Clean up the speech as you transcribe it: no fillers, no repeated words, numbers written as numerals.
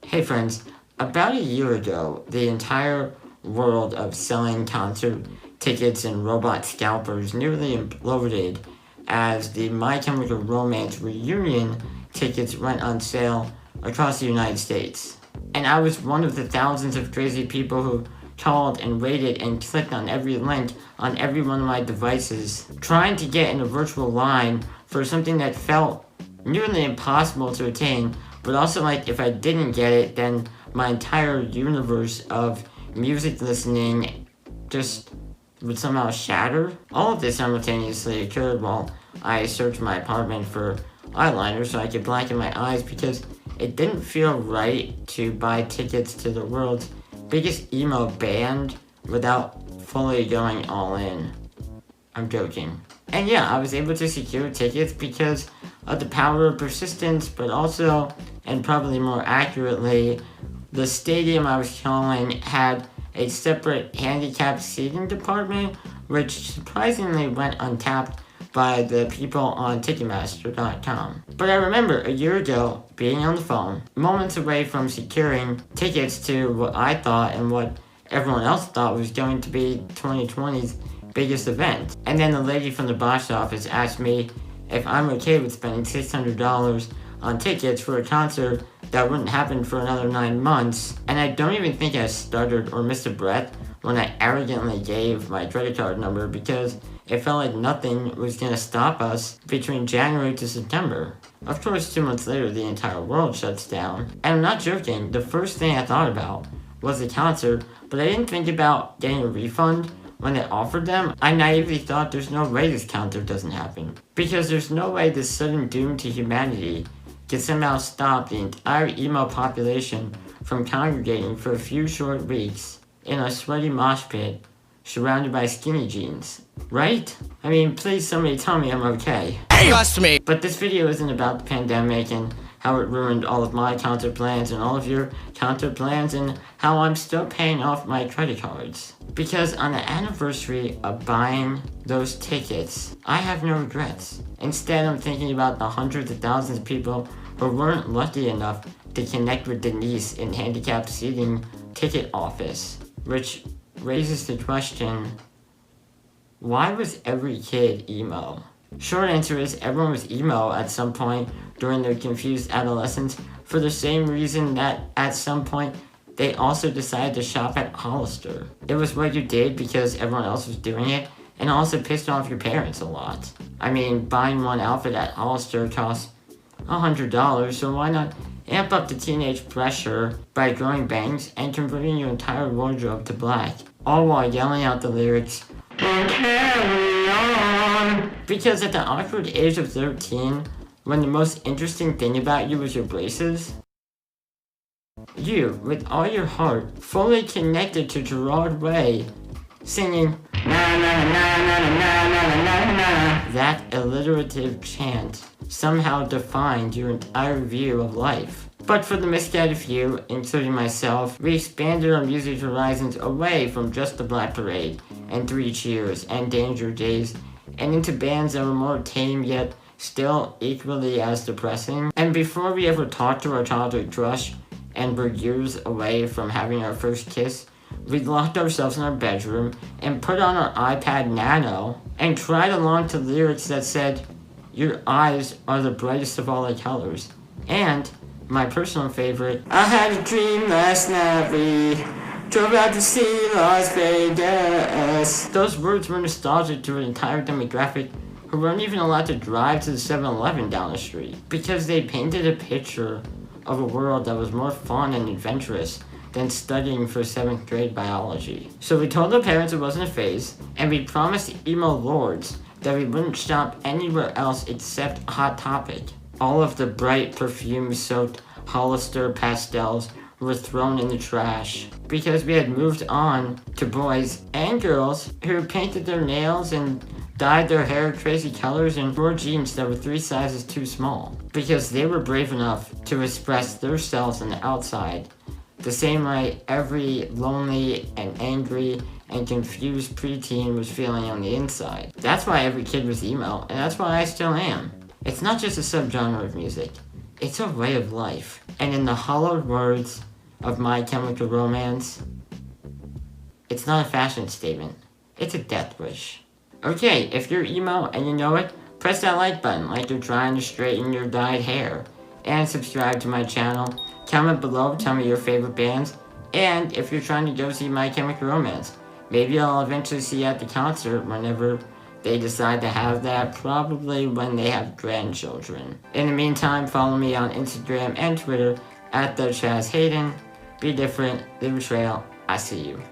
Hey friends, about a year ago, the entire world of selling concert tickets and robot scalpers nearly imploded as the My Chemical Romance reunion tickets went on sale across the United States. And I was one of the thousands of crazy people who called and waited and clicked on every link on every one of my devices, trying to get in a virtual line for something that felt nearly impossible to attain, but also like if I didn't get it, then my entire universe of music listening just would somehow shatter. All of this simultaneously occurred while I searched my apartment for eyeliner so I could blacken my eyes because it didn't feel right to buy tickets to the world's biggest emo band without fully going all in. I'm joking. And yeah, I was able to secure tickets because of the power of persistence, but also, and probably more accurately, the stadium I was calling had a separate handicapped seating department, which surprisingly went untapped by the people on Ticketmaster.com. But I remember a year ago being on the phone, moments away from securing tickets to what I thought and what everyone else thought was going to be 2020's biggest event. And then the lady from the box office asked me if I'm okay with spending $600 on tickets for a concert that wouldn't happen for another 9 months. And I don't even think I stuttered or missed a breath when I arrogantly gave my credit card number because it felt like nothing was going to stop us between January to September. Of course, 2 months later, the entire world shuts down. And I'm not joking, the first thing I thought about was the concert, but I didn't think about getting a refund when they offered them. I naively thought there's no way this concert doesn't happen. Because there's no way this sudden doom to humanity can somehow stop the entire emo population from congregating for a few short weeks in a sweaty mosh pit surrounded by skinny jeans. Right? I mean, please somebody tell me I'm okay. Trust me! But this video isn't about the pandemic and how it ruined all of my concert plans and all of your concert plans and how I'm still paying off my credit cards. Because on the anniversary of buying those tickets, I have no regrets. Instead, I'm thinking about the hundreds of thousands of people who weren't lucky enough to connect with Denise in handicapped seating ticket office, which raises the question, why was every kid emo? Short answer is everyone was emo at some point during their confused adolescence for the same reason that at some point they also decided to shop at Hollister. It was what you did because everyone else was doing it and also pissed off your parents a lot. I mean, buying one outfit at Hollister costs $100, so why not amp up the teenage pressure by growing bangs and converting your entire wardrobe to black, all while yelling out the lyrics, "Carry on!" Because at the awkward age of 13, when the most interesting thing about you was your braces, you, with all your heart, fully connected to Gerard Way, singing na na na na na na na na na. That alliterative chant somehow defined your entire view of life. But for the misguided few, including myself, we expanded our music horizons away from just the Black Parade and Three Cheers and Danger Days and into bands that were more tame yet still equally as depressing. And before we ever talked to our childhood crush and were years away from having our first kiss, we locked ourselves in our bedroom and put on our iPad Nano and cried along to lyrics that said, "Your eyes are the brightest of all the colors." And my personal favorite, "I had a dream last night, we drove out to see Las Vegas." Those words were nostalgic to an entire demographic who weren't even allowed to drive to the 7-Eleven down the street because they painted a picture of a world that was more fun and adventurous than studying for 7th grade biology. So we told our parents it wasn't a phase, and we promised the emo lords that we wouldn't shop anywhere else except Hot Topic. All of the bright perfume-soaked Hollister pastels were thrown in the trash because we had moved on to boys and girls who painted their nails and dyed their hair crazy colors and wore jeans that were 3 sizes too small because they were brave enough to express themselves on the outside the same way every lonely and angry and confused preteen was feeling on the inside. That's why every kid was emo, and that's why I still am. It's not just a subgenre of music. It's a way of life. And in the hollowed words of My Chemical Romance, it's not a fashion statement. It's a death wish. Okay, if you're emo and you know it, press that like button like you're trying to straighten your dyed hair. And subscribe to my channel. Comment below, tell me your favorite bands. And if you're trying to go see My Chemical Romance, maybe I'll eventually see you at the concert whenever they decide to have that, probably when they have grandchildren. In the meantime, follow me on Instagram and Twitter at TheChazHayden. Be different, leave a trail. I see you.